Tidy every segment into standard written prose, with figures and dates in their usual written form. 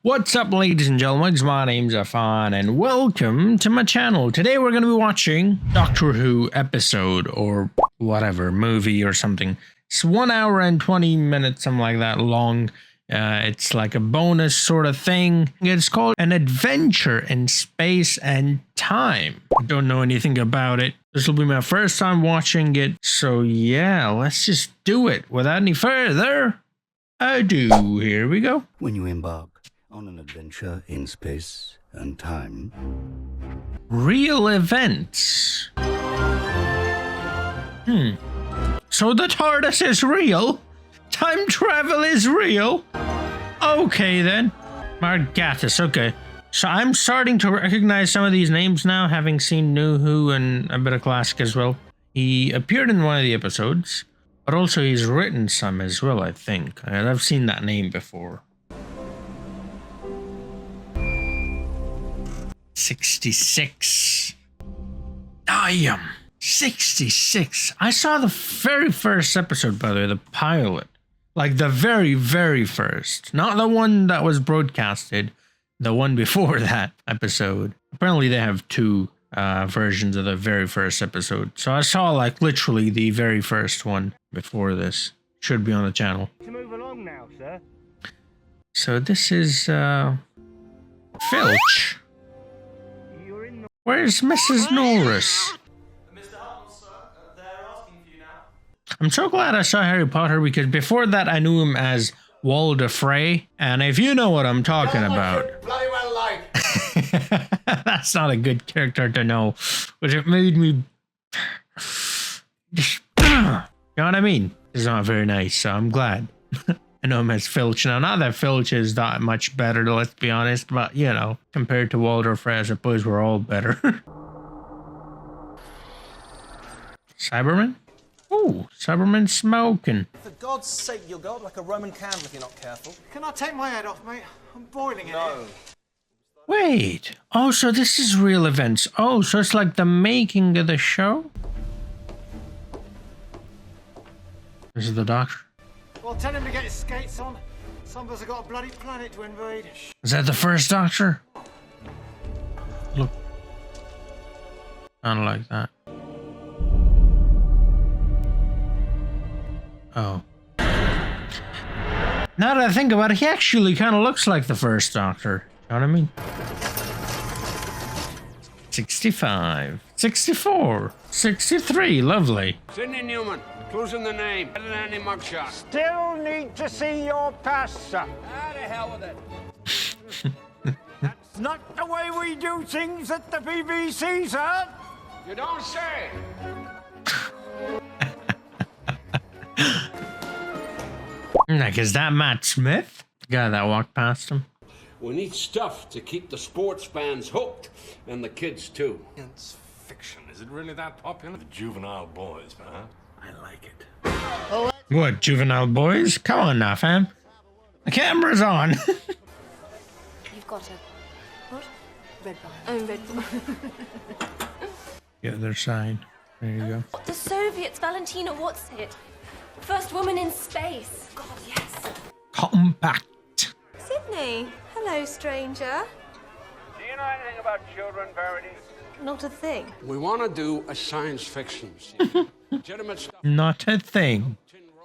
What's up, ladies and gentlemen? My name's Affan, and welcome to my channel. Today we're going to be watching Doctor Who episode, or whatever, movie or something. It's 1 hour and 20 minutes, something like that long. It's like a bonus sort of thing. It's called An Adventure in Space and Time. I don't know anything about it. This will be my first time watching it. So yeah, let's just do it. Without any further ado, here we go. When you embark on an adventure in space and time. Real events. So the TARDIS is real? Time travel is real? Okay then. Margathis, okay. So I'm starting to recognize some of these names now, having seen New Who and a bit of classic as well. He appeared in one of the episodes, but also he's written some as well, I think. And I've seen that name before. 66. Damn. 66. I saw the very first episode, by the way, the pilot. Like the very, very first. Not the one that was broadcasted. The one before that episode. Apparently they have two versions of the very first episode. So I saw like literally the very first one before this. Should be on the channel. To move along now, sir. So this is Filch. Where's Mrs. Norris? Mr. Hartnell, sir, they're asking for you now. I'm so glad I saw Harry Potter, because before that I knew him as Walder Frey, and if you know what I'm talking about. Bloody well like. That's not a good character to know, but it made me just, you know what I mean? It's not very nice, so I'm glad. I know him as Filch now. Not that Filch is that much better, let's be honest, but you know, compared to Walder Frey, I suppose we're all better. Cyberman? Ooh, Cyberman smoking. For God's sake, you'll go up like a Roman candle if you're not careful. Can I take my head off, mate? I'm boiling it. No. Wait. Oh, so this is real events. Oh, so it's like the making of the show? This is the Doctor. Well, tell him to get his skates on. Some of us have got a bloody planet to invade. Is that the first Doctor? Look. Kind of like that. Oh. Now that I think about it, he actually kind of looks like the first Doctor. You know what I mean? 65. 64. 63. Lovely. Sidney Newman, clues in the name, better than any mugshot. Still need to see your pass, sir. Ah, the hell with it. That's not the way we do things at the BBC, sir. You don't say. Like, is that Matt Smith? The guy that walked past him? We need stuff to keep the sports fans hooked, and the kids too. Science fiction. Is it really that popular? The juvenile boys, huh? I like it. What, juvenile boys? Come on now, fam. The camera's on. You've got a... what? Red bar. Oh, red bar. The other side. There you go. The Soviets, Valentina, what's it? First woman in space. God, yes. Compact. Sydney. Hello, stranger. Do you know anything about children, Verity? Not a thing. We want to do a science fiction scene. Legitimate stuff. Not a thing.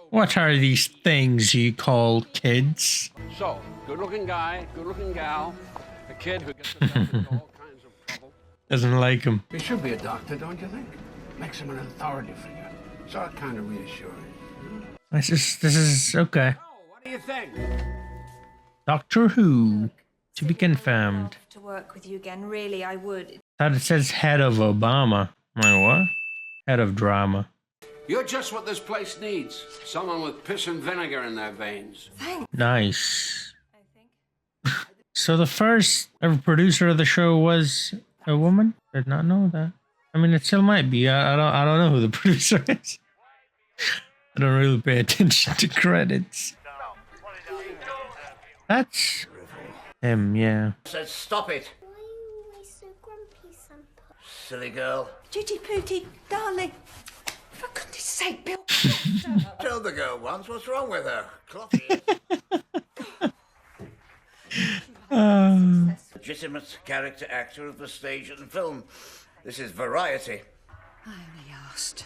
What are these things you call kids? So, good-looking guy, good-looking gal, a kid who gets himself into all kinds of trouble. Doesn't like him. He should be a doctor, don't you think? Makes him an authority figure. So it kind of reassuring. This is okay. Oh, what do you think? Doctor Who. To be confirmed. To work with you again, really, I would. Thought it says head of Obama. I'm like, what? Head of drama. You're just what this place needs. Someone with piss and vinegar in their veins. Thanks, Nice. I think. So the first ever producer of the show was a woman? Did not know that. I mean, it still might be. I don't know who the producer is. I don't really pay attention to credits. That's him, yeah. Said stop it. Why are you always so grumpy, Sampa? Silly girl. Judy Pooty, darling. For goodness sake, Bill. Told the girl once what's wrong with her. Clotty. legitimate character actor of the stage and film. This is variety. I only asked.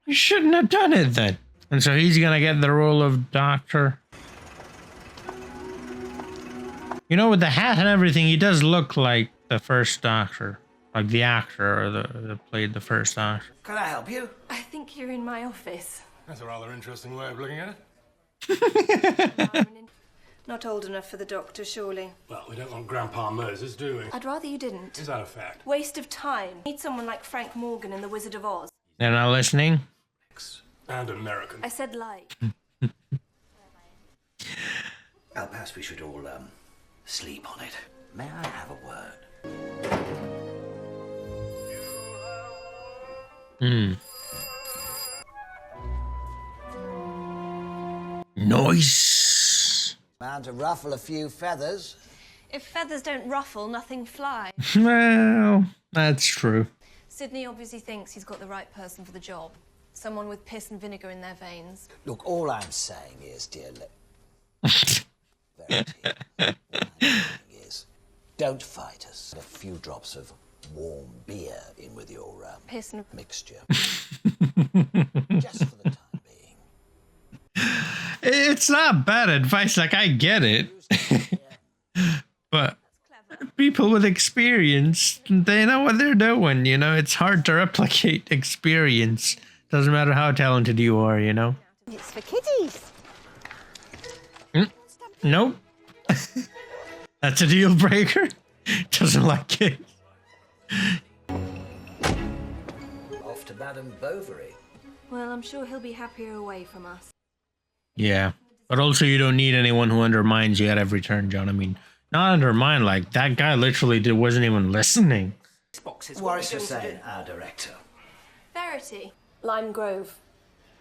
You shouldn't have done it then. And so he's gonna get the role of Doctor. You know, with the hat and everything, he does look like the first Doctor. Like the actor that played the first Doctor. Can I help you? I think you're in my office. That's a rather interesting way of looking at it. Not old enough for the doctor, surely. Well, we don't want Grandpa Moses, do we? I'd rather you didn't. Is that a fact? Waste of time. Need someone like Frank Morgan in The Wizard of Oz. They're not listening? And American. I said like. Perhaps we should all, sleep on it. May I have a word? Nice. Man to ruffle a few feathers. If feathers don't ruffle, nothing flies. Well, that's true. Sydney obviously thinks he's got the right person for the job. Someone with piss and vinegar in their veins. Look, all I'm saying is, dear Verity, all I'm saying is, don't fight us. A few drops of warm beer in with your Piss and mixture. Just for the time being. It's not bad advice, like I get it. But people with experience, they know what they're doing, you know? It's hard to replicate experience. Doesn't matter how talented you are, you know? It's for kiddies. Nope. That's a deal breaker. Doesn't like kids. Off to Madame Bovary. well, I'm sure he'll be happier away from us. Yeah. But also you don't need anyone who undermines you at every turn, John. I mean, not undermine, like that guy literally wasn't even listening. What is saying, our director? Verity. Lime Grove.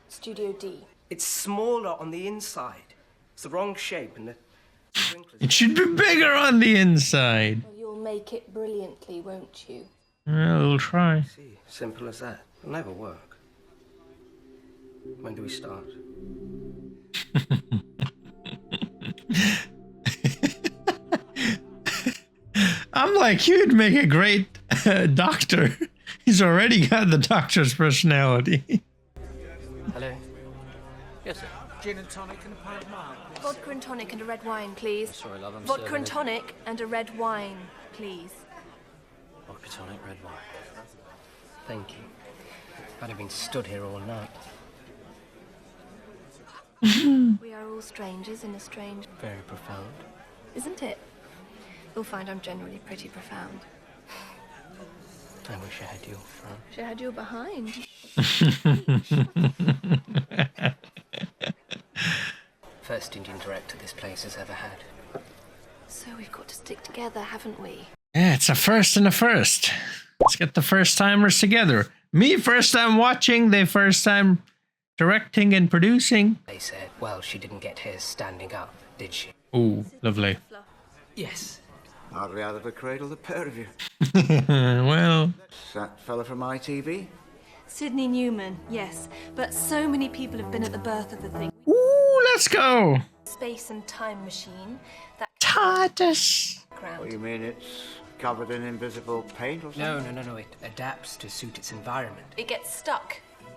Studio D. It's smaller on the inside. It's the wrong shape and the sprinklers... It should be bigger on the inside. Well, you'll make it brilliantly, won't you? Well, we'll try. See, simple as that. It'll never work. When do we start? I'm like, you'd make a great doctor. He's already got the doctor's personality. Hello? Yes, sir. Gin and tonic and a pint mark. Vodka and tonic and a red wine, please. Sorry, love, I'm Vodka serving and it. tonic and a red wine, please. Vodka tonic, red wine. Thank you. I'd have been stood here all night. We are all strangers in a strange... Very profound. Isn't it? You'll find I'm generally pretty profound. I wish I had your front. Wish I had your behind. First Indian director this place has ever had. So we've got to stick together, haven't we? Yeah, it's a first and a first. Let's get the first timers together. Me, first time watching, they first time directing and producing. They said, well, she didn't get hers standing up, did she? Ooh, lovely. Yes. Hardly out of a cradle, the pair of you. Well, That fella from ITV? Sydney Newman, yes. But so many people have been at the birth of the thing. ooh, let's go. Space and time machine. That TARDIS. What, background. you mean it's covered in invisible paint or something? No. It adapts to suit its environment. It gets stuck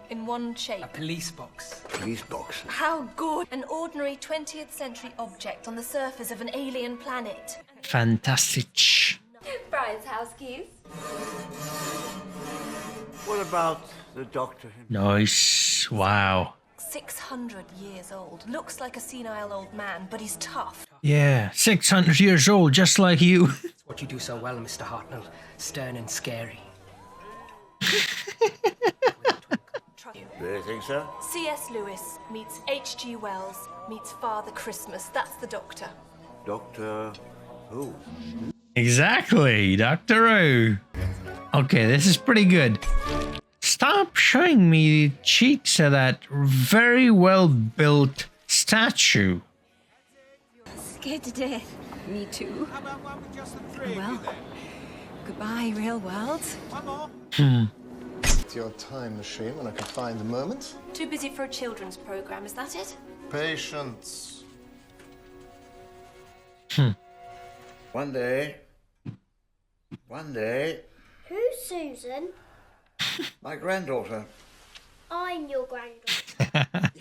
in one shape. A police box. Police box. How good! An ordinary 20th century object on the surface of an alien planet. Fantastic. Brian's house keys. What about the doctor himself? Nice. Wow. 600 years old. Looks like a senile old man, but he's tough. Yeah, 600 years old, just like you. It's what you do so well, Mr. Hartnell. Stern and scary. Really think so? C.S. Lewis meets H.G. Wells meets Father Christmas. That's the Doctor. Doctor who? Exactly, Dr. Who. Okay, this is pretty good. Stop showing me the cheeks of that very well-built statue. Scared to death. Me too. How about one with just the three of Well. you then? Goodbye, real world. One more? It's your time machine when I can find the moment. Too busy for a children's program, is that it? Patience. One day. Who's Susan? My granddaughter. I'm your granddaughter.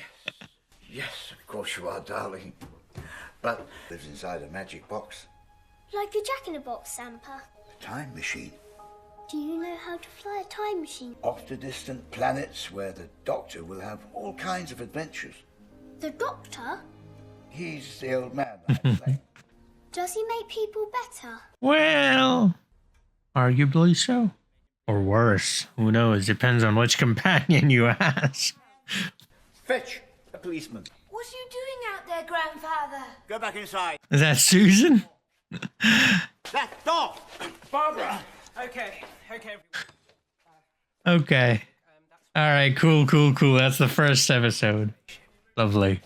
Yes, of course you are, darling. But lives inside a magic box. Like a jack-in-a-box, Sampa. A time machine. Do you know how to fly a time machine? Off to distant planets where the Doctor will have all kinds of adventures. The Doctor? He's the old man, I'm saying. Does he make people better? Well, arguably so. Or worse. Who knows? Depends on which companion you ask. Fetch a policeman. What are you doing out there, grandfather? Go back inside. Is that Susan? That dog! Barbara! Okay. Okay. All right, cool. That's the first episode. Lovely.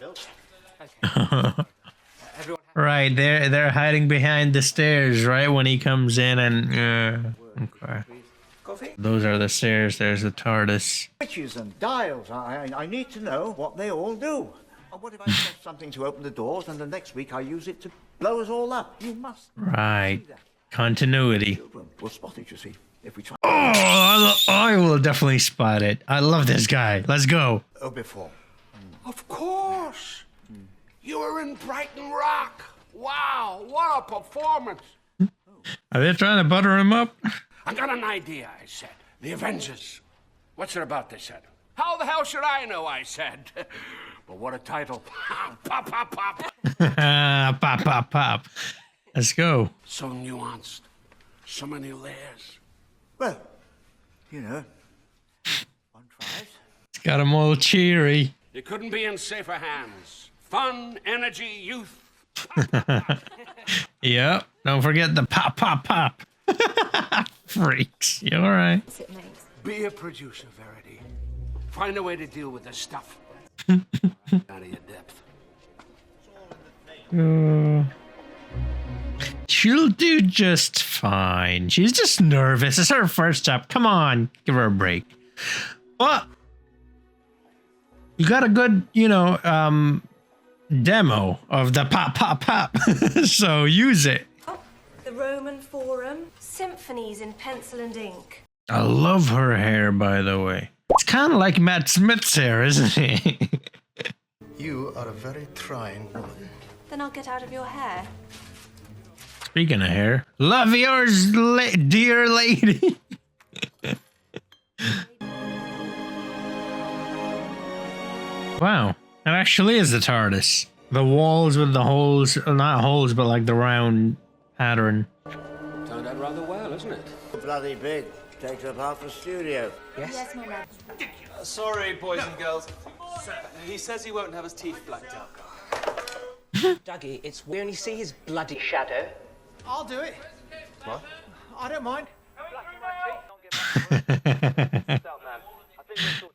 Right, they're hiding behind the stairs, right, when he comes in and okay. Coffee? Those are the stairs, there's the TARDIS. Switches and dials. I need to know what they all do. What if I press something to open the doors and the next week I use it to blow us all up? You must. Right. Continuity. Children will spot it, you see, if we try. Oh, I will definitely spot it. I love this guy. Let's go. Oh, before. Of course. You were in Brighton Rock. Wow, what a performance. Are they trying to butter him up? I got an idea, I said. The Avengers. What's it about, they said. How the hell should I know, I said. But what a title. Pop, pop, pop. Pop. Let's go. So nuanced. So many layers. Well, you know, one tries. It's got him all cheery. You couldn't be in safer hands. Fun, energy, youth. Yep. Don't forget the pop. Freaks. You all right? Be a producer, Verity. Find a way to deal with this stuff. Out of your depth. She'll do just fine. She's just nervous. It's her first job. Come on, give her a break. But you got a good, demo of the pop. So use it. The Roman Forum. Symphonies in pencil and ink. I love her hair, by the way. It's kind of like Matt Smith's hair, isn't it? You are a very trying woman. Then I'll get out of your hair. Speaking of hair, love yours, dear lady. Wow, it actually is the TARDIS. The walls with the holes, not holes, but like the round pattern. Turned out rather well, isn't it? Bloody big. Takes up half the studio. Yes, my love. Sorry, boys and girls. He says he won't have his teeth blacked out. Dougie, we only see his bloody shadow. I'll do it. What? I don't mind.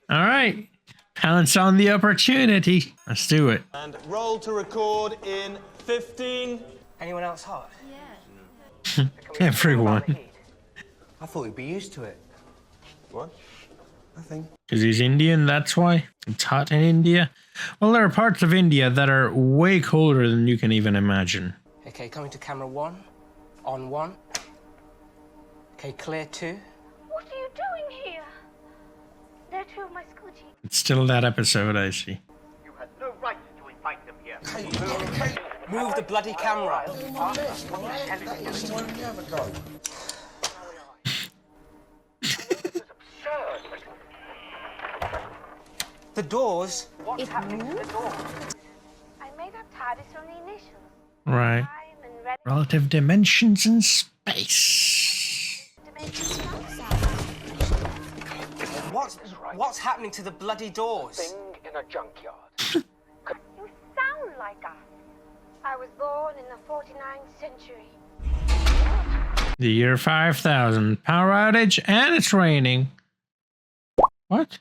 All right, pounce on the opportunity. Let's do it. And roll to record in 15. Anyone else hot? Yeah. Everyone. I thought we'd be used to it. What? Nothing. Because he's Indian, that's why. It's hot in India. Well, there are parts of India that are way colder than you can even imagine. Okay, coming to camera 1. On 1. Okay, clear 2. What are you doing here? They're two of my school teachers. It's still that episode, I see. You had no right to invite them here. Move the bloody camera. The doors. It moved? I made up TARDIS from the initials. Right. Time and Relative dimensions in space. dimensions What's happening to the bloody doors? In a junkyard. You sound like us. I was born in the 49th century. The year 5000. Power outage and it's raining. What?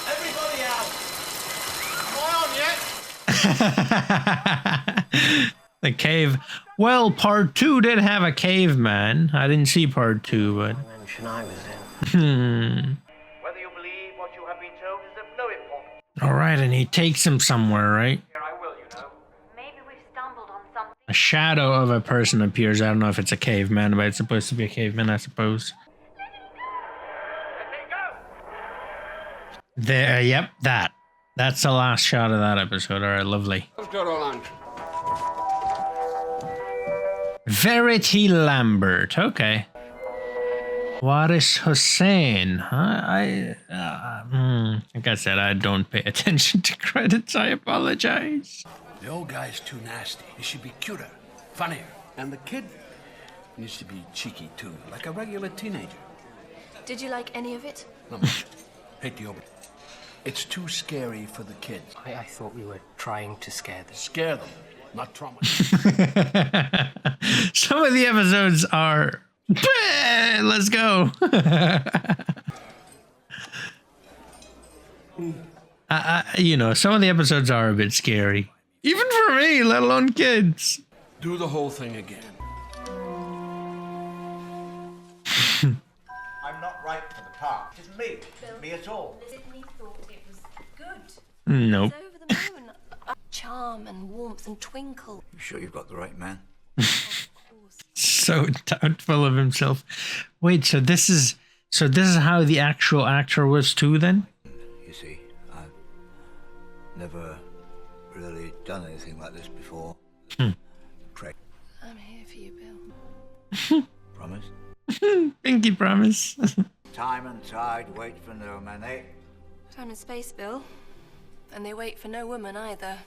Everybody out. Am I on yet? The cave. Well, part 2 did have a caveman. I didn't see part 2, but... Dimension I was in. Whether you believe what you have been told is of no importance. Alright, and he takes him somewhere, right? Here I will, you know. Maybe we've stumbled on something. A shadow of a person appears. I don't know if it's a caveman, but it's supposed to be a caveman, I suppose. There, yep, that. That's the last shot of that episode. All right, lovely. Let's go to lunch. Verity Lambert. Okay. Waris Hussein. Like I said, I don't pay attention to credits. I apologize. The old guy's too nasty. He should be cuter, funnier. And the kid needs to be cheeky, too, like a regular teenager. Did you like any of it? Not much. Hate the open. It's too scary for the kids. I thought we were trying to scare them. Scare them, not trauma. Some of the episodes are... Let's go. You know, some of the episodes are a bit scary. Even for me, let alone kids. Do the whole thing again. I'm not right for the part. It isn't me. Me at all. Sydney thought it was good. Nope. It's over the moon. Charm and warmth and twinkle. You sure you've got the right man? So doubtful of himself. Wait, so this is how the actual actor was too then? You see, I've never really done anything like this before. Pray. I'm here for you, Bill. Promise? Pinky promise. Time and tide wait for no man, eh? Time and space, Bill. And they wait for no woman either.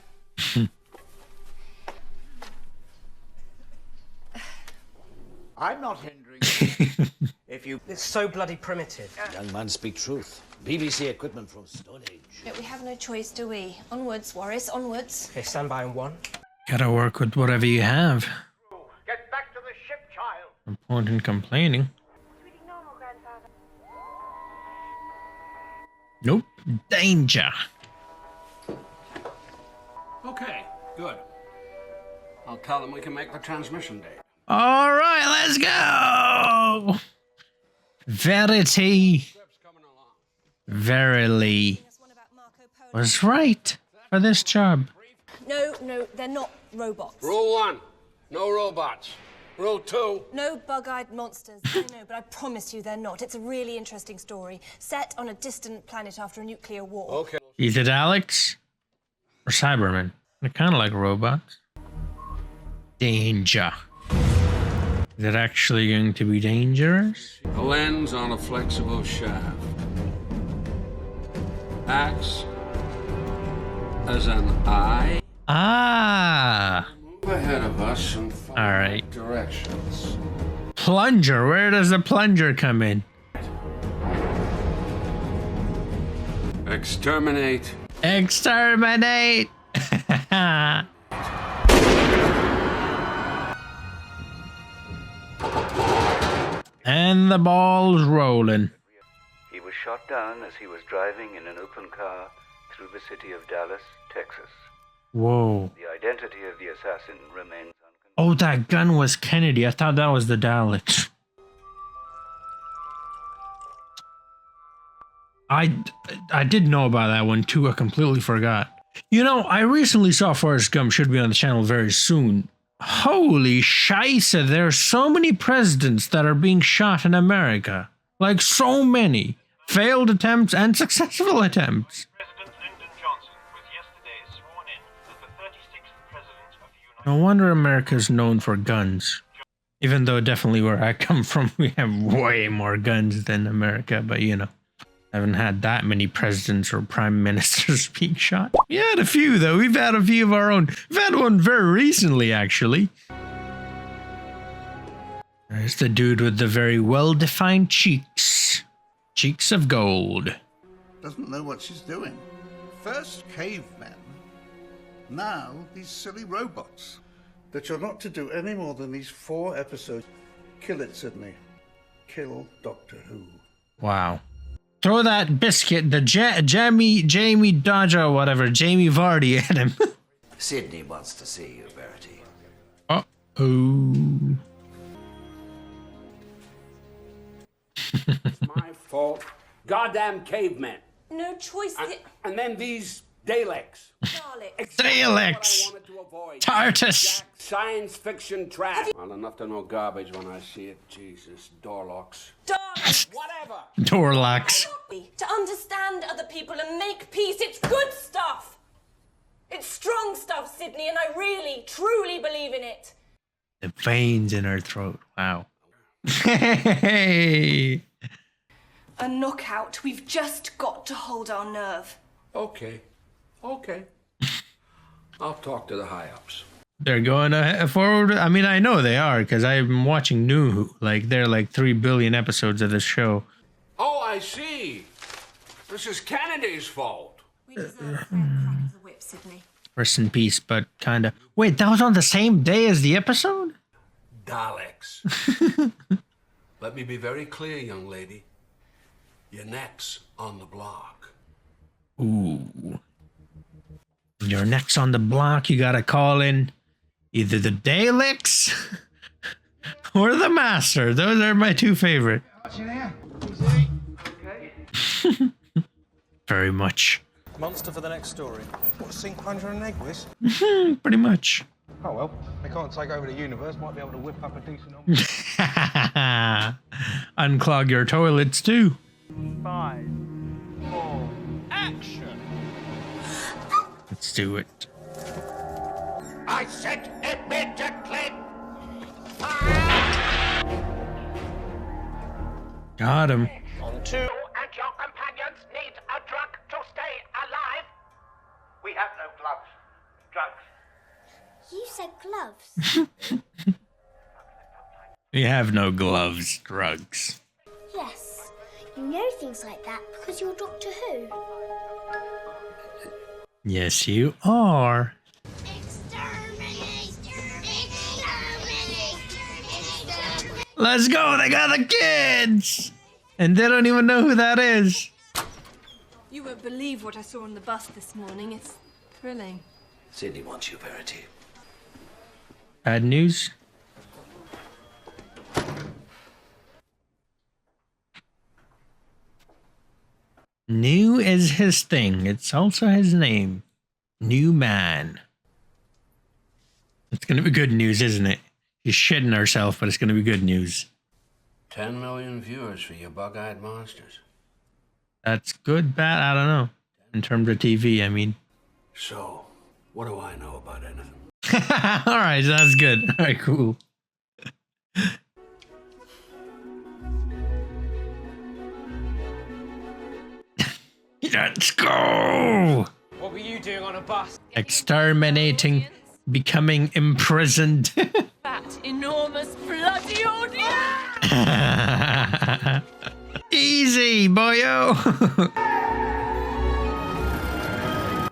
I'm not hindering you. If you... It's so bloody primitive. Young man, speak truth. BBC equipment from Stone Age. But we have no choice, do we? Onwards, Warris, onwards. Okay, stand by in 1. Gotta work with whatever you have. Get back to the ship, child. No point in complaining. Pretty normal, Grandfather. Nope. Danger. Okay, good. I'll tell them we can make the transmission date. All right, let's go. Verity. Verily was right for this job. No, they're not robots. Rule 1, no robots. Rule 2. No bug-eyed monsters. I know, but I promise you they're not. It's a really interesting story, set on a distant planet after a nuclear war. Okay. Is it Alex or Cybermen? They're kind of like robots. Danger. Is it actually going to be dangerous? A lens on a flexible shaft. Acts as an eye. Ah. Move ahead of us and follow All right. directions. Plunger. Where does the plunger come in? Exterminate. Exterminate. And the ball's rolling. He was shot down as he was driving in an open car through the city of Dallas, Texas. Whoa. The identity of the assassin remains unconfirmed. Oh, that gun was Kennedy. I thought that was the Daleks. I did know about that one too. I completely forgot. You know, I recently saw Forrest Gump. Should be on the channel very soon. Holy scheisse, there's so many presidents that are being shot in America. Like, so many. Failed attempts and successful attempts. President Lyndon Johnson was yesterday sworn in as the 36th President of the United States. No wonder America's known for guns. Even though definitely where I come from, we have way more guns than America, but you know. I haven't had that many presidents or prime ministers being shot. We had a few, though. We've had a few of our own. We've had one very recently, actually. There's the dude with the very well-defined cheeks. Cheeks of gold. Doesn't know what she's doing. First cavemen, now these silly robots. That you're not to do any more than these 4 episodes. Kill it, Sydney. Kill Doctor Who. Wow. Throw that biscuit, the Jamie Dodger, whatever, Jamie Vardy at him. Sydney wants to see you, Verity. Uh-oh. It's my fault. Goddamn cavemen. No choice. And then these Daleks. Daleks. Daleks. avoid. TARDIS. Jack, science fiction trash. Well, enough to know garbage when I see it. Jesus, door locks. Whatever. Door locks. To understand other people and make peace, it's good stuff. It's strong stuff, Sydney, and I really, truly believe in it. The veins in her throat. Wow. Hey. A knockout. We've just got to hold our nerve. Okay. I'll talk to the high-ups. They're going forward. I mean, I know they are because I'm watching New Who. Like, there are like 3 billion episodes of this show. Oh, I see. This is Kennedy's fault. We deserve a fair crack of the whip, Sydney. Rest in peace, but kind of. Wait, that was on the same day as the episode? Daleks. Let me be very clear, young lady. Your neck's on the block. Ooh. Your neck's on the block. You gotta call in either the Daleks or the Master. Those are my two favorite. Very much. Monster for the next story. What, sink puncher and an egg whisk? Pretty much. Oh well, they can't take over the universe. Might be able to whip up a decent Unclog your toilets too. 5, 4, action! Let's do it. I said immediately. Got him. On 2. You and your companions need a drug to stay alive. We have no gloves. Drugs. You said gloves. We have no gloves. Drugs. Yes, you know things like that because you're Doctor Who. Yes, you are. Let's go. They got the kids. And they don't even know who that is. You won't believe what I saw on the bus this morning. It's thrilling. Sydney wants you, Verity. Bad news. New is his thing. It's also his name. New man. It's gonna be good news, isn't it? She's shitting herself, but it's gonna be good news. 10 million viewers for your bug-eyed monsters. That's good, bad, I don't know. In terms of TV, I mean. So, what do I know about anything? Alright, that's good. Alright, cool. Let's go! What were you doing on a bus? Exterminating, becoming imprisoned. That enormous bloody audience! Easy, boyo!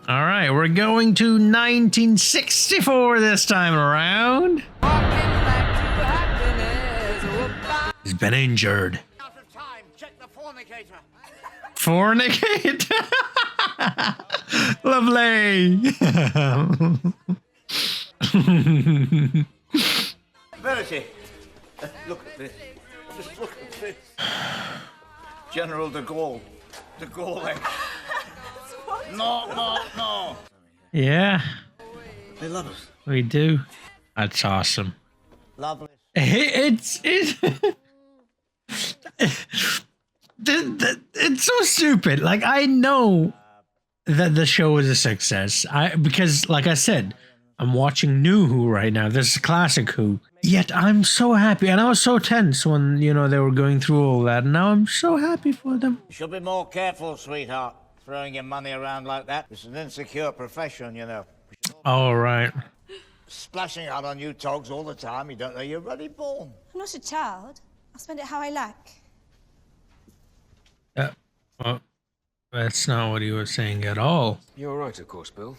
Alright, we're going to 1964 this time around. He's been injured. Out of time. Check the fornicator. Fornicate? Lovely. Verity, look at this. Just look at this. General de Gaulle. De Gaulle. No. Yeah. They love us. We do. That's awesome. Lovely. It's so stupid. Like, I know that the show is a success. Because, like I said, I'm watching New Who right now. This is classic Who. Yet I'm so happy, and I was so tense when they were going through all that. And now I'm so happy for them. You should be more careful, sweetheart, throwing your money around like that. It's an insecure profession, you know. All right. Splashing out on you togs all the time. You don't know you're bloody born. I'm not a child. I'll spend it how I like. Well, that's not what he was saying at all. You're right, of course, Bill.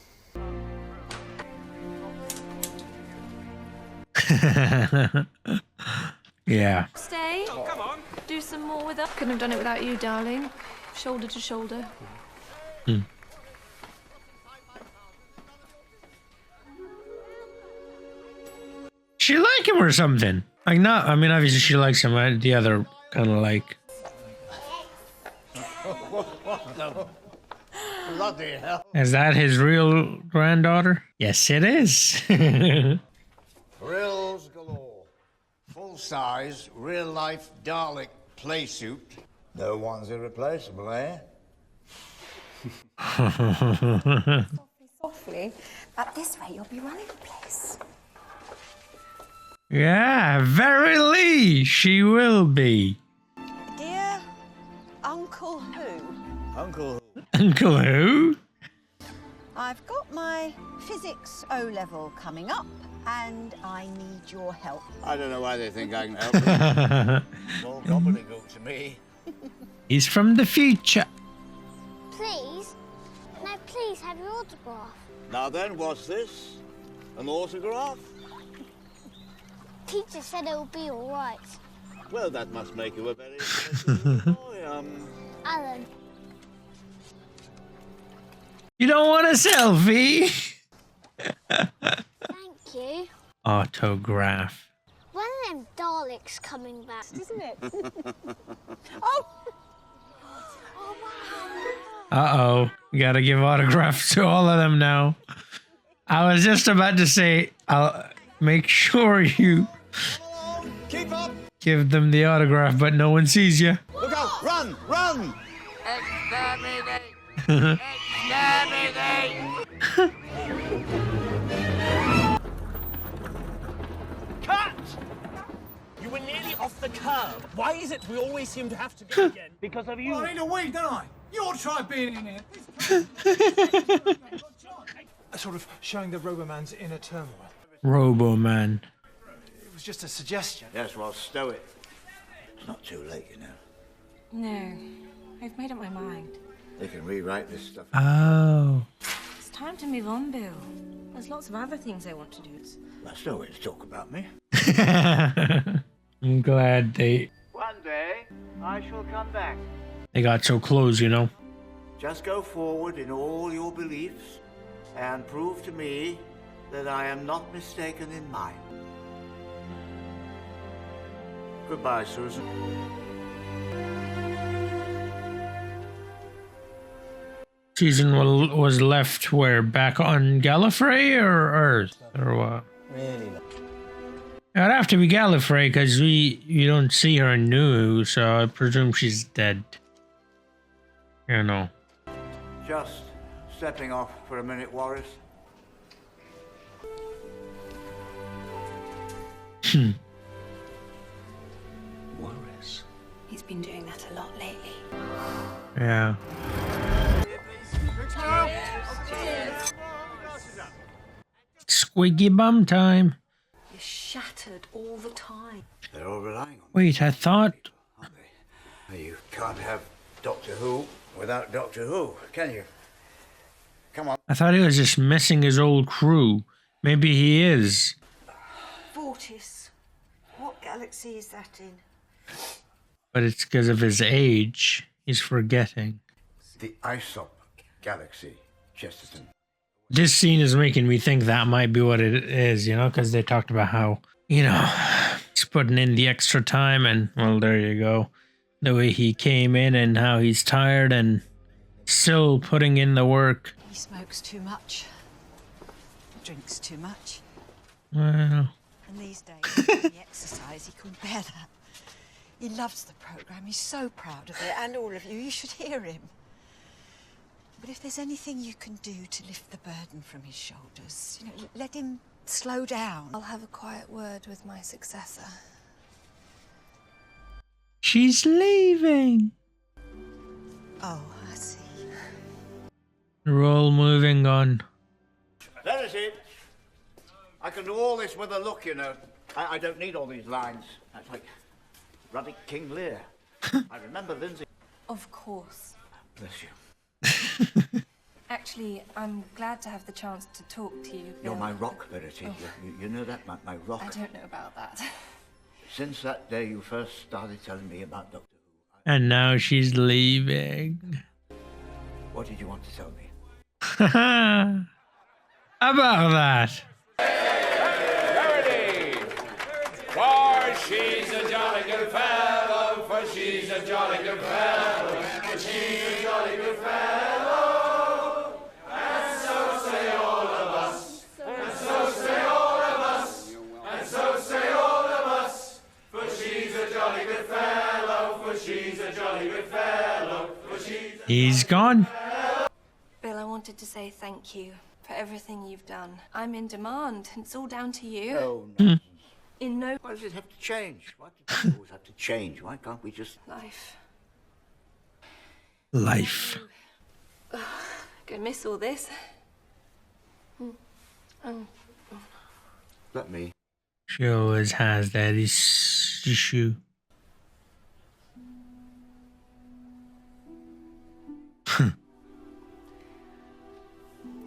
Yeah. Stay. Oh, come on. Do some more with us. Couldn't have done it without you, darling. Shoulder to shoulder. She like him or something? Like, not, I mean, obviously she likes him. The other kind of like. Bloody hell. Is that his real granddaughter? Yes, it is. Frills galore. Full-size, real-life Dalek playsuit. No one's irreplaceable, eh? Softly, but this way you'll be running the place. Yeah, verily, she will be. Dear Uncle Who, Uncle who? Uncle who? I've got my physics O-level coming up, and I need your help. I don't know why they think I can help them. It's all gobbledygook to me. He's from the future. Please? Now, please have your autograph. Now then, what's this? An autograph? Teacher said it'll be all right. Well, that must make you a very interesting boy, Alan. You don't want a selfie? Thank you. Autograph. One of them Daleks coming back, isn't it? Oh! Uh-oh. We gotta give autographs to all of them now. I was just about to say, I'll make sure you Keep up! give them the autograph, but no one sees you. Look out! Run! Run! Exterminate! Cut! You were nearly off the curb. Why is it we always seem to have to go again? Because of you. Well, I need a wee, don't I? You ought to try being in here. Sort of showing the Roboman's inner turmoil. Robo-man. It was just a suggestion. Yes, well, stow it. It's not too late, you know. No, I've made up my mind. They can rewrite this stuff. Oh. It's time to move on, Bill. There's lots of other things I want to do. That's no way to talk about me. I'm glad they One day, I shall come back. got so close, you know. Just go forward in all your beliefs and prove to me that I am not mistaken in mine. Goodbye, Susan. Susan was left where? Back on Gallifrey or Earth? Or what? Really not. It'd have to be Gallifrey because you don't see her in New, so I presume she's dead. You know. Just stepping off for a minute, Warris. Warris. He's been doing that a lot lately. Yeah. Squeaky bum time. You're shattered all the time. They're all relying on Wait, I thought... me. You can't have Doctor Who without Doctor Who, can you? Come on. I thought he was just missing his old crew. Maybe he is. Vortis. What galaxy is that in? But it's because of his age. He's forgetting. The Isop Galaxy, Chesterton. This scene is making me think that might be what it is, you know, because they talked about how, you know, he's putting in the extra time and, well, there you go. The way he came in and how he's tired and still putting in the work. He smokes too much. Drinks too much. Well, And these days, the exercise, he couldn't bear that. He loves the programme. He's so proud of it, and all of you. You should hear him. But if there's anything you can do to lift the burden from his shoulders, you know, let him slow down. I'll have a quiet word with my successor. she's leaving. Oh, I see. We're all moving on. That is it. I can do all this with a look, you know. I don't need all these lines. That's like ruddy King Lear. I remember Lindsay. Of course. Bless you. Actually, I'm glad to have the chance to talk to you, Bill. You're my rock, Verity. Oh. You know that, my rock. I don't know about that. Since that day you first started telling me about Doctor Who. And now she's leaving. What did you want to tell me? About that. Verity! For she's a jolly good fellow, for she's a jolly good fellow, for she's a jolly good fellow. He's gone. Bill, I wanted to say thank you for everything you've done. I'm in demand. It's all down to you. Oh, nonsense. In no Why does it have to change? Why does it always have to change? Why can't we just... life. Life. Gonna miss all this. Let me. She always has that issue. What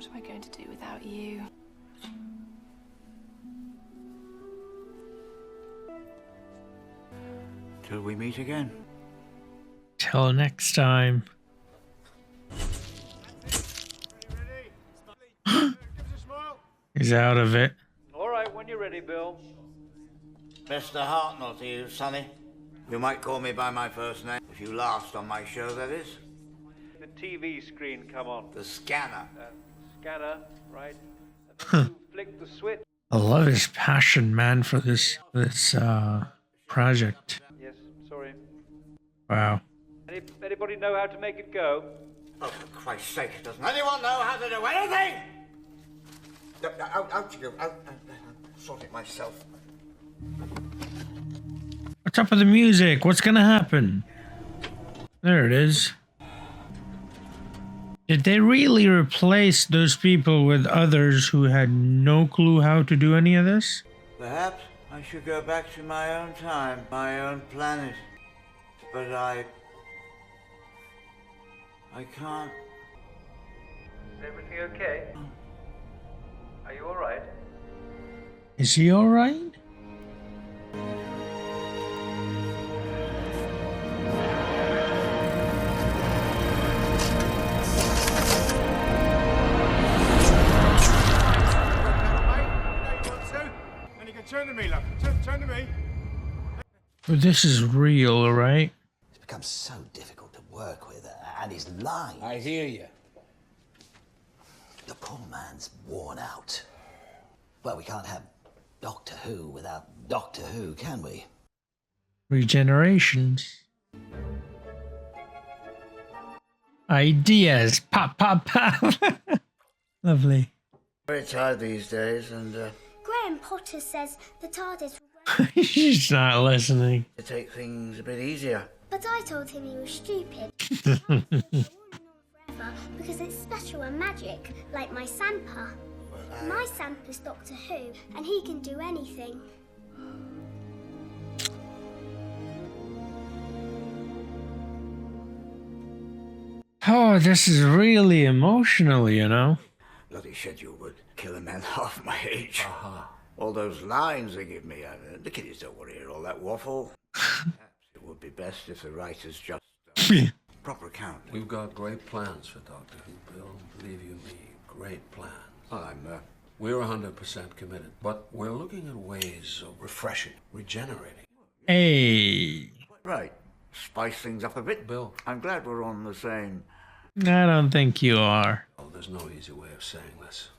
am I going to do without you? Till we meet again. Till next time. He's out of it. All right, when you're ready, Bill. Mr. Hartnell to you, Sonny. You might call me by my first name. If you last on my show, that is. The TV screen come on. The scanner. Scanner, right? And then you flick the switch. I love his passion, man, for this project. Yes, sorry. Wow. Anybody know how to make it go? Oh, for Christ's sake, doesn't anyone know how to do anything? Out you go. I'll sort it myself. What's up with the music? What's gonna happen? There it is. Did they really replace those people with others who had no clue how to do any of this? Perhaps I should go back to my own time, my own planet. But I can't. Is everything okay? Are you all right? Is he alright? Turn to me, love. Turn to me. This is real, right? It's become so difficult to work with, and his lines. I hear you. The poor man's worn out. Well, we can't have Doctor Who without Doctor Who, can we? Regenerations. Ideas. Pop, pop, pop. Lovely. Very tired these days, and Graham Potter says the TARDIS She's not listening. to take things a bit easier. But I told him he was stupid. Forever because it's special and magic, like my Sampa. My Sampa's Doctor Who, and he can do anything. Oh, this is really emotional, you know? Bloody schedule would kill a man half my age. All those lines they give me, the kiddies don't want to hear all that waffle. Perhaps it would be best if the writers just proper account. We've got great plans for Doctor Who, Bill. Believe you me, great plans. We're 100% committed, but we're looking at ways of refreshing, regenerating. Hey. Right. Spice things up a bit. Bill. I'm glad we're on the same. I don't think you are. Oh, there's no easy way of saying this.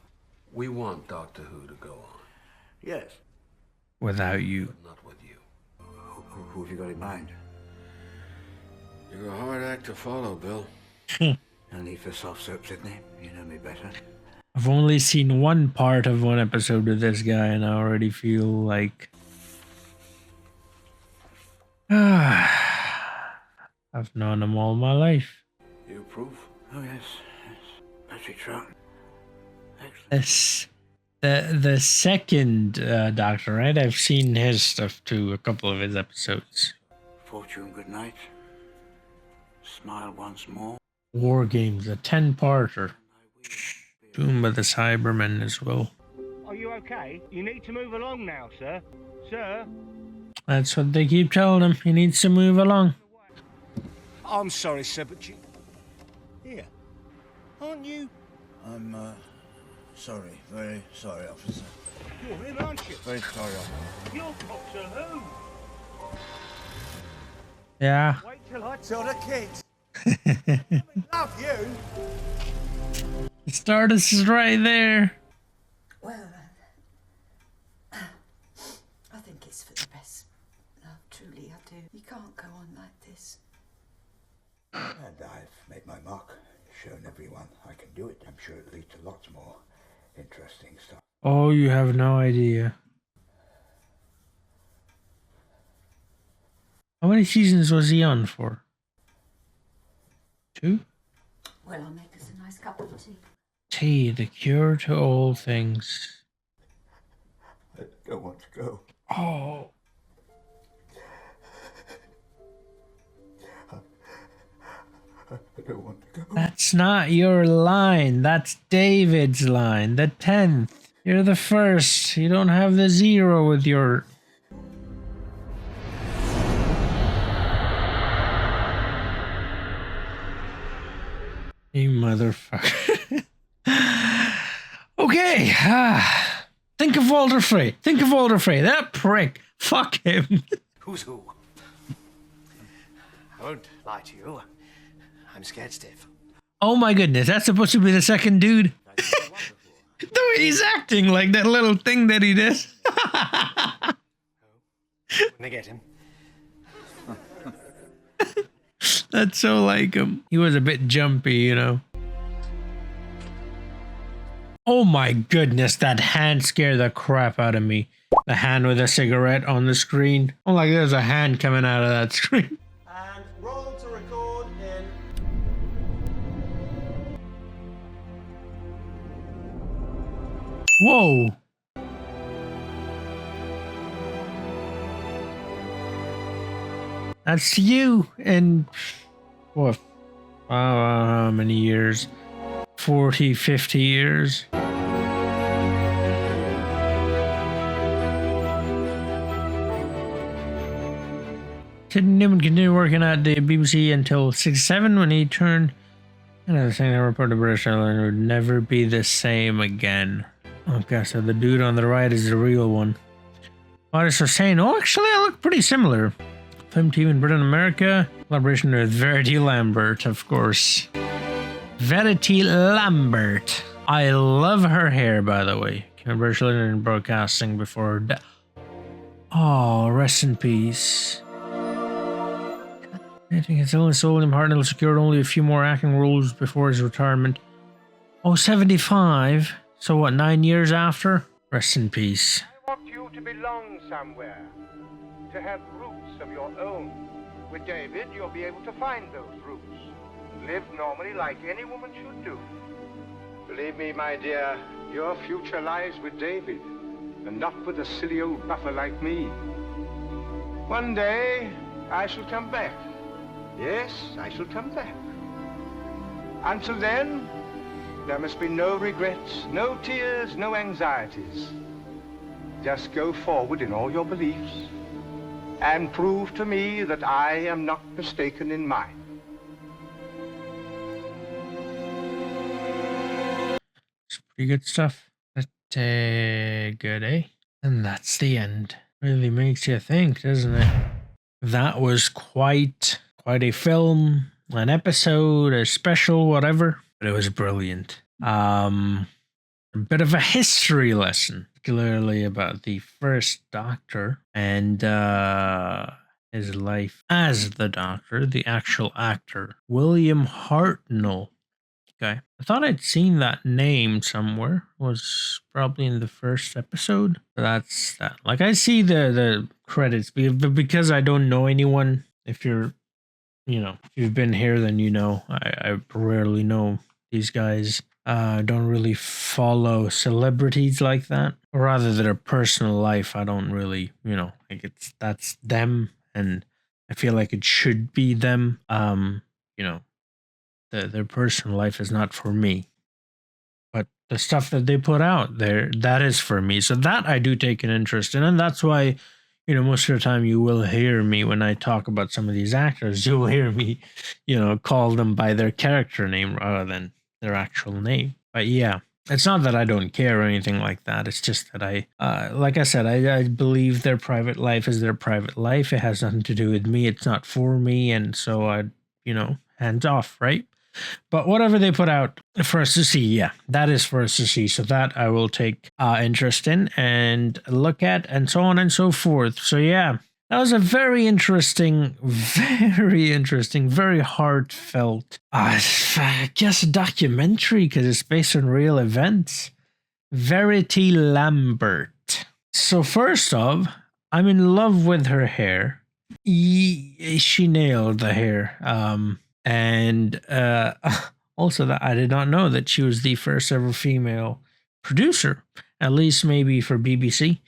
We want Doctor Who to go on. Yes. Without you. But not with you. Who have you got in mind? You're a hard act to follow, Bill. No need for soft soap, Sydney. You know me better. I've only seen one part of one episode of this guy, and I already feel like... I've known him all my life. You approve? Oh, yes. Patrick Troughton. This, the second Doctor, right? I've seen his stuff too, a couple of his episodes. Fortune, good night. Smile once more. War Games, a 10-parter. Doom of the Cybermen as well. Are you okay? You need to move along now, sir. Sir? That's what they keep telling him. He needs to move along. I'm sorry, sir, but you... Here. Aren't you... I'm, sorry. Very sorry, officer. You're him, aren't you? Very sorry, officer. You're Doctor Who. Yeah. Wait till I tell the kids. Love you. The Stardust is right there. Well, I think it's for the best. Love, truly I do. You can't go on like this. And I've made my mark, shown everyone I can do it. I'm sure it'll lead to lots more interesting stuff. Oh, you have no idea. How many seasons was he on for? 2? Well, I'll make us a nice cup of tea. Tea, the cure to all things. I don't want to go. Oh. I don't want to go. That's not your line. That's David's line. The 10th. You're the first. You don't have the 0 with your... You motherfucker. Okay. Think of Walter Frey. Think of Walter Frey. That prick. Fuck him. Who's who? I won't lie to you. I'm scared stiff. Oh my goodness. That's supposed to be the second dude. The way he's acting, like that little thing that he did. When they get him. That's so like him. He was a bit jumpy, you know. Oh my goodness, that hand scared the crap out of me. The hand with a cigarette on the screen. Oh, like there's a hand coming out of that screen. And roll to record in... Whoa. That's you in what? How many years? 40, 50 years. Ted Newman continued working at the BBC until 67 when he turned. Another thing that reported British Airways would never be the same again. Okay, so the dude on the right is the real one. Artists are saying, oh, actually, I look pretty similar. Film team in Britain and America. Collaboration with Verity Lambert, of course. Verity Lambert. I love her hair, by the way. Came in broadcasting before her death. Oh, rest in peace. I think his illness sold him Hartnell secured only a few more acting roles before his retirement. Oh, 75. So what, 9 years after? Rest in peace. I want you to belong somewhere, to have roots of your own. With David, you'll be able to find those roots. Live normally like any woman should do. Believe me, my dear, your future lies with David, and not with a silly old buffer like me. One day, I shall come back. Yes, I shall come back. Until then, there must be no regrets, no tears, no anxieties. Just go forward in all your beliefs and prove to me that I am not mistaken in mine. It's pretty good stuff. But, good, eh? And that's the end. Really makes you think, doesn't it? That was quite a film, an episode, a special, whatever. But it was brilliant. A bit of a history lesson, particularly about the first Doctor and his life as the Doctor, the actual actor, William Hartnell. Okay, I thought I'd seen that name somewhere. It was probably in the first episode. That's that. Like I see the credits, but because I don't know anyone. If you're, if you've been here, then you know. I rarely know these guys. Don't really follow celebrities like that, or rather their personal life. I don't really, like that's them, and I feel like it should be them. Their personal life is not for me, but the stuff that they put out there, that is for me. So that I do take an interest in, and that's why, most of the time you will hear me when I talk about some of these actors, you'll hear me, call them by their character name rather than their actual name. But yeah, it's not that I don't care or anything like that. It's just that like I said, I believe their private life is their private life. It has nothing to do with me. It's not for me. And so hands off, right? But whatever they put out for us to see, yeah, that is for us to see. So that I will take interest in and look at and so on and so forth. So yeah, That was a very interesting, very heartfelt, I guess, documentary because it's based on real events. Verity Lambert. So first off, I'm in love with her hair. She nailed the hair. And also that I did not know that she was the first ever female producer, at least maybe for BBC.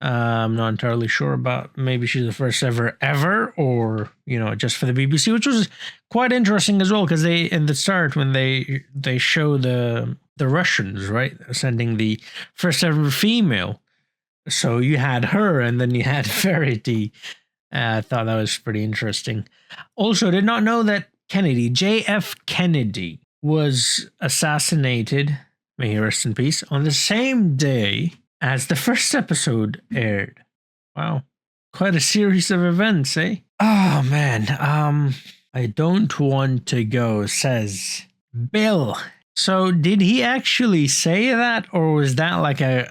I'm not entirely sure about, maybe she's the first ever, or, you know, just for the BBC, which was quite interesting as well, because they, in the start, when they show the Russians, right, sending the first ever female, so you had her, and then you had Verity. I thought that was pretty interesting. Also, did not know that Kennedy, J.F. Kennedy, was assassinated, may he rest in peace, on the same day as the first episode aired. Wow. Quite a series of events, eh? Oh, man. I don't want to go, says Bill. So did he actually say that, or was that like a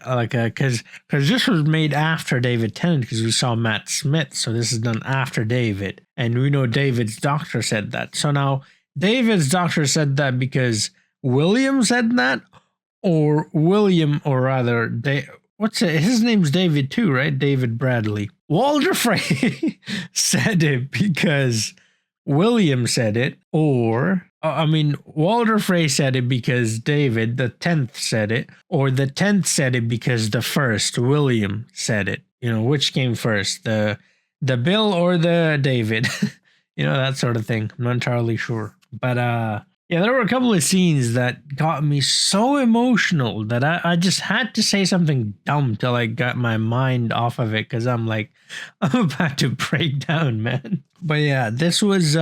because this was made after David Tennant, because we saw Matt Smith, so this is done after David, and we know David's doctor said that. So now David's doctor said that because William said that, or William, or rather, his name's David too, right? David Bradley. Walter Frey said it because William said it, or Walter Frey said it because David the 10th said it, or the 10th said it because the first William said it. You know, which came first, the Bill or the David? You know, that sort of thing. I'm not entirely sure, but yeah, there were a couple of scenes that got me so emotional that I just had to say something dumb till I got my mind off of it, because I'm like, I'm about to break down, man. But yeah, this was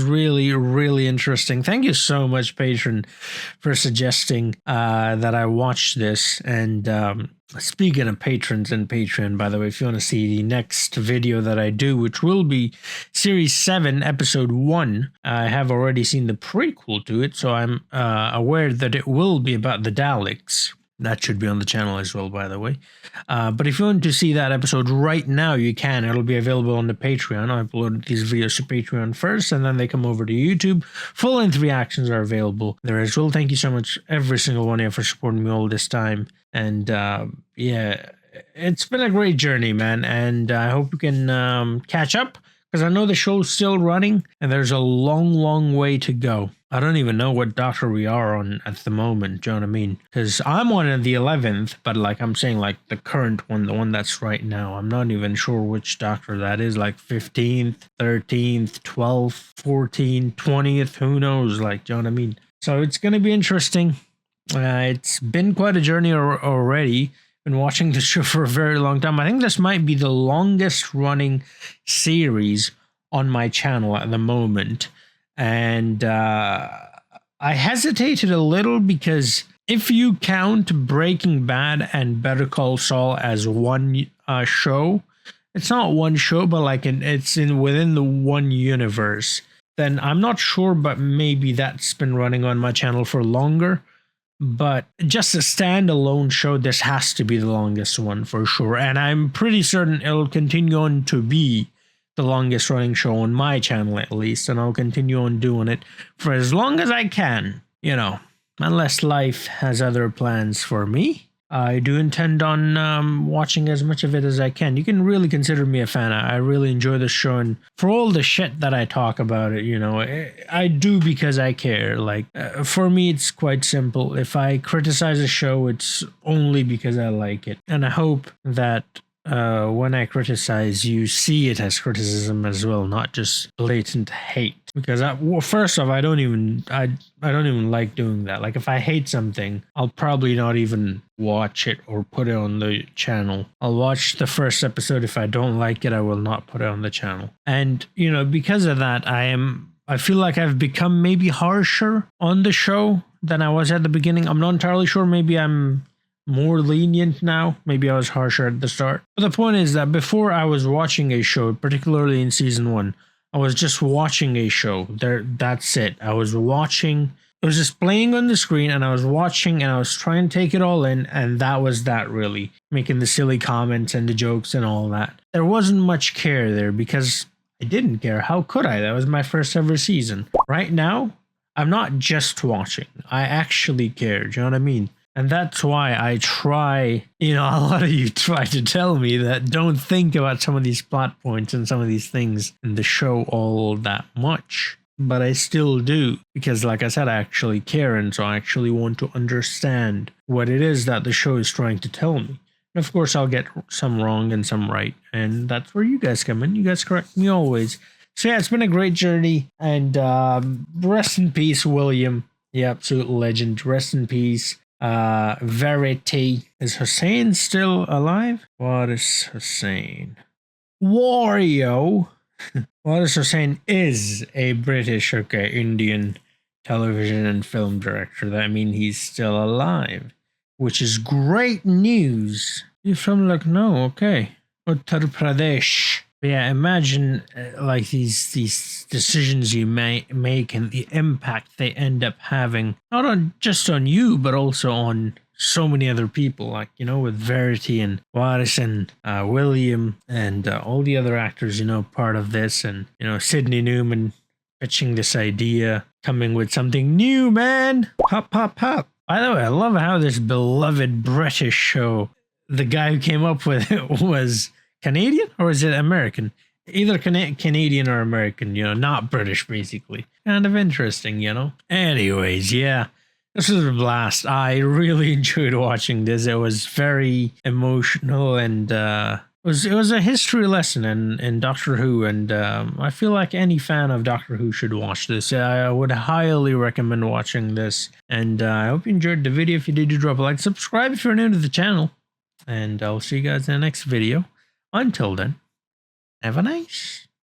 really, really interesting. Thank you so much, patron, for suggesting that I watch this. And speaking of patrons and Patreon, by the way, if you want to see the next video that I do, which will be Series 7, Episode 1, I have already seen the prequel to it, so I'm aware that it will be about the Daleks. That should be on the channel as well, by the way. But if you want to see that episode right now, you can. It'll be available on the Patreon. I upload these videos to Patreon first, and then they come over to YouTube. Full-length reactions are available there as well. Thank you so much, every single one of you, for supporting me all this time. And yeah, it's been a great journey, man. And I hope you can catch up, because I know the show's still running, and there's a long, long way to go. I don't even know what doctor we are on at the moment, do you know what I mean? Because I'm on the 11th, but like I'm saying, like the current one, the one that's right now, I'm not even sure which doctor that is, like 15th, 13th, 12th, 14th, 20th, who knows, like, do you know what I mean? So it's going to be interesting. It's been quite a journey already. Been watching the show for a very long time. I think this might be the longest running series on my channel at the moment. And I hesitated a little, because if you count Breaking Bad and Better Call Saul as one show, it's not one show, but like it's within the one universe, then I'm not sure, but maybe that's been running on my channel for longer. But just a standalone show, this has to be the longest one for sure. And I'm pretty certain it'll continue on to be the longest running show on my channel, at least, and I'll continue on doing it for as long as I can, you know, unless life has other plans for me. I do intend on watching as much of it as I can. You can really consider me a fan. I really enjoy the show, and for all the shit that I talk about it, you know, I do because I care. Like, for me, it's quite simple. If I criticize a show, it's only because I like it, and I hope that when I criticize, you see it as criticism as well, not just blatant hate. Because first off, I don't even like doing that. Like, if I hate something, I'll probably not even watch it or put it on the channel. I'll watch the first episode. If I don't like it, I will not put it on the channel. And you know, because of that, I feel like I've become maybe harsher on the show than I was at the beginning. I'm not entirely sure. Maybe I'm more lenient now. Maybe I was harsher at the start. But the point is that before I was watching a show, particularly in season 1, I was just watching a show. That's it. I was watching It was just playing on the screen, and I was watching, and I was trying to take it all in, and that was that, really. Making the silly comments and the jokes and all that. There wasn't much care there, because I didn't care. How could I? That was my first ever season. Right now, I'm not just watching. I actually care. Do you know what I mean? And that's why I try, you know, a lot of you try to tell me that don't think about some of these plot points and some of these things in the show all that much. But I still do, because like I said, I actually care, and so I actually want to understand what it is that the show is trying to tell me. And of course, I'll get some wrong and some right, and that's where you guys come in. You guys correct me always. So yeah, it's been a great journey, and rest in peace, William, the absolute legend. Rest in peace. Verity. Is Hussein still alive? What is Hussein? Wario. Waris Hussein is a British, Indian television and film director. That means he's still alive, which is great news. You're from Lucknow, okay. Uttar Pradesh. But yeah, imagine like these decisions you make and the impact they end up having, not on just on you, but also on so many other people, like, you know, with Verity and Waris and William and all the other actors, you know, part of this, and, you know, Sidney Newman pitching this idea, coming with something new, man. Pop, pop, pop. By the way, I love how this beloved British show, the guy who came up with it was Canadian, or is it American? Either Canadian or American, you know, not British, basically. Kind of interesting, you know? Anyways, yeah. This was a blast. I really enjoyed watching this. It was very emotional, and it was a history lesson in Doctor Who, and I feel like any fan of Doctor Who should watch this. I would highly recommend watching this, and I hope you enjoyed the video. If you did, drop a like, subscribe if you're new to the channel, and I'll see you guys in the next video. Until then, have a nice